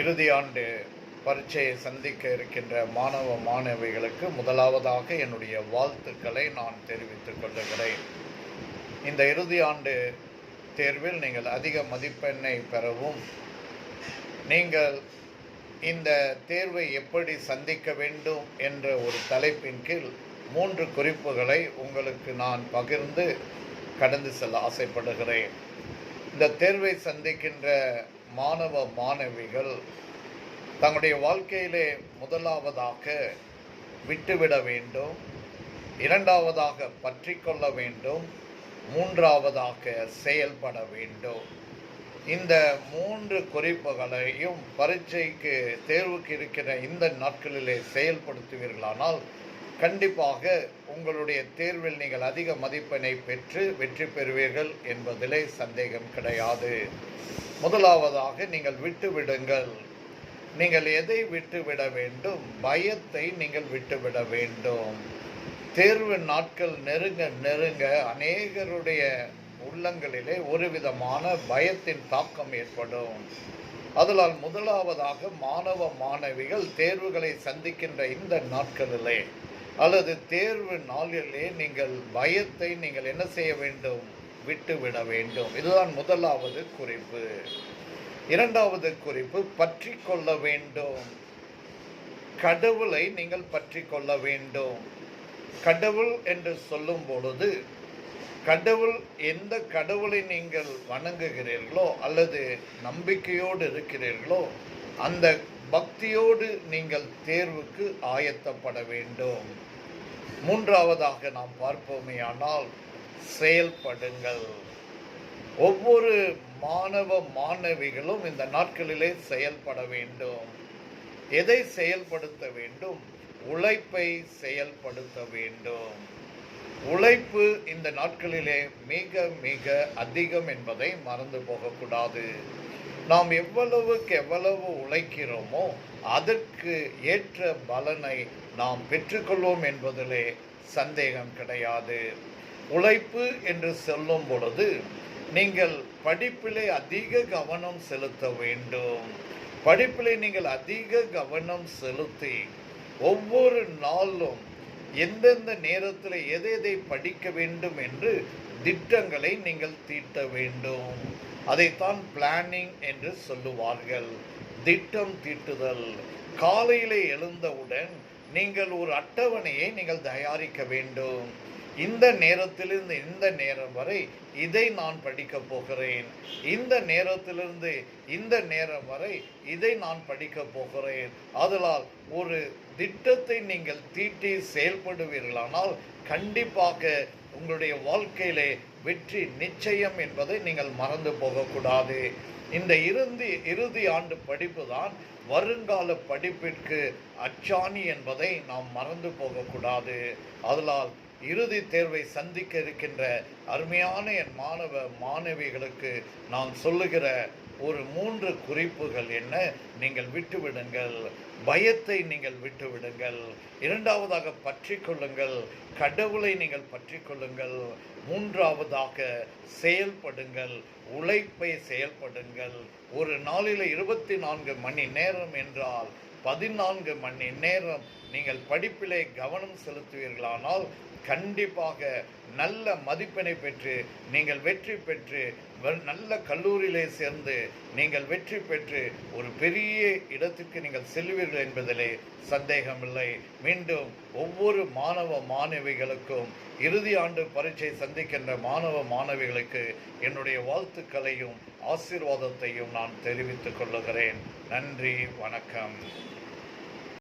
இறுதி ஆண்டு பரீட்சையை சந்திக்க இருக்கின்ற மாணவ மாணவிகளுக்கு முதலாவதாக என்னுடைய வாழ்த்துக்களை நான் தெரிவித்துக் கொள்ளுகிறேன். இந்த இறுதி ஆண்டு தேர்வில் நீங்கள் அதிக மதிப்பெண்ணை பெறவும், நீங்கள் இந்த தேர்வை எப்படி சந்திக்க வேண்டும் என்ற ஒரு தலைப்பின் கீழ் 3 குறிப்புகளை உங்களுக்கு நான் பகிர்ந்து கடந்து செல்ல ஆசைப்படுகிறேன். இந்த தேர்வை சந்திக்கின்ற மாணவ மாணவிகள் தங்களுடைய வாழ்க்கையிலே முதலாவதாக விட்டுவிட வேண்டும், இரண்டாவதாக பற்றி கொள்ள வேண்டும், மூன்றாவதாக செயல்பட வேண்டும். இந்த 3 குறிப்புகளையும் பரீட்சைக்கு தேர்வுக்கு இருக்கிற இந்த நாட்களிலே செயல்படுத்துவீர்களானால் கண்டிப்பாக உங்களுடைய தேர்வில் நீங்கள் அதிக மதிப்பெண்ணை பெற்று வெற்றி பெறுவீர்கள் என்பதிலே சந்தேகம் கிடையாது. முதலாவதாக நீங்கள் விட்டுவிடுங்கள். நீங்கள் எதை விட்டுவிட வேண்டும்? பயத்தை நீங்கள் விட்டுவிட வேண்டும். தேர்வு நாட்கள் நெருங்க நெருங்க அநேகருடைய உள்ளங்களிலே ஒரு விதமான பயத்தின் தாக்கம் ஏற்படும். அதனால் முதலாவதாக மாணவ மாணவிகள் தேர்வுகளை சந்திக்கின்ற இந்த நாட்களிலே அல்லது தேர்வு நாளிலே நீங்கள் பயத்தை நீங்கள் என்ன செய்ய வேண்டும்? விட்டுவிட வேண்டும். இதுதான் முதலாவது குறிப்பு. இரண்டாவது குறிப்பு, பற்றி கொள்ள வேண்டும். கடவுளை நீங்கள் பற்றி கொள்ள வேண்டும். கடவுள் என்று சொல்லும் பொழுது கடவுள் எந்த கடவுளை நீங்கள் வணங்குகிறீர்களோ அல்லது நம்பிக்கையோடு இருக்கிறீர்களோ அந்த பக்தியோடு நீங்கள் தேர்வுக்கு ஆயத்தப்பட வேண்டும். மூன்றாவதாக நாம் பார்ப்போமேயானால் செயல்படுங்கள். ஒவ்வொரு மாணவ மாணவிகளும் இந்த நாட்களிலே செயல்பட வேண்டும். எதை செயல்படுத்த வேண்டும்? உழைப்பை செயல்படுத்த வேண்டும். உழைப்பு இந்த நாட்களிலே மிக மிக அதிகம் என்பதை மறந்து போகக்கூடாது. நாம் எவ்வளவுக்கு எவ்வளவு உழைக்கிறோமோ அதற்கு ஏற்ற பலனை நாம் பெற்றுக்கொள்வோம் என்பதிலே சந்தேகம் கிடையாது. உழைப்பு என்று சொல்லும் பொழுது நீங்கள் படிப்பிலே அதிக கவனம் செலுத்த வேண்டும். படிப்பிலே நீங்கள் அதிக கவனம் செலுத்தி ஒவ்வொரு நாளும் எந்தெந்த நேரத்தில் எதை படிக்க வேண்டும் என்று திட்டங்களை நீங்கள் தீட்ட வேண்டும். அதைத்தான் பிளானிங் என்று சொல்லுவார்கள். திட்டம் தீட்டுதல். காலையிலே எழுந்தவுடன் நீங்கள் ஒரு அட்டவணையை நீங்கள் தயாரிக்க வேண்டும். இந்த நேரத்திலிருந்து இந்த நேரம் வரை இதை நான் படிக்கப் போகிறேன், இந்த நேரத்திலிருந்து இந்த நேரம் வரை இதை நான் படிக்கப் போகிறேன். அதனால் ஒரு திட்டத்தை நீங்கள் தீட்டி செயல்படுவீர்களானால் கண்டிப்பாக உங்களுடைய வாழ்க்கையிலே வெற்றி நிச்சயம் என்பதை நீங்கள் மறந்து போகக்கூடாது. இந்த இறுதி ஆண்டு படிப்பு தான் வருங்கால படிப்பிற்கு அச்சாணி என்பதை நாம் மறந்து போகக்கூடாது. அதனால் இறுதி தேர்வை சந்திக்க இருக்கின்ற அருமையான என் மாணவ மாணவிகளுக்கு நான் சொல்லுகிற ஒரு 3 குறிப்புகள் என்ன? நீங்கள் விட்டுவிடுங்கள். பயத்தை நீங்கள் விட்டுவிடுங்கள். இரண்டாவதாக பற்றி கொள்ளுங்கள். கடவுளை நீங்கள் பற்றி கொள்ளுங்கள். மூன்றாவதாக செயல்படுங்கள். உழைப்பை செயல்படுங்கள். ஒரு நாளில் 24 மணி நேரம் என்றால் 14 மணி நேரம் நீங்கள் படிப்பிலே கவனம் செலுத்துவீர்களானால் கண்டிப்பாக நல்ல மதிப்பெண்ணை பெற்று நீங்கள் வெற்றி பெற்று நல்ல கல்லூரியிலே சேர்ந்து நீங்கள் வெற்றி பெற்று ஒரு பெரிய இடத்துக்கு நீங்கள் செல்வீர்கள் என்பதிலே சந்தேகமில்லை. மீண்டும் ஒவ்வொரு மாணவ மாணவிகளுக்கும் இறுதி ஆண்டு பரீட்சை சந்திக்கின்ற மாணவ மாணவிகளுக்கு என்னுடைய வாழ்த்துக்களையும் ஆசீர்வாதத்தையும் நான் தெரிவித்துக் கொள்ளுகிறேன். நன்றி, வணக்கம்.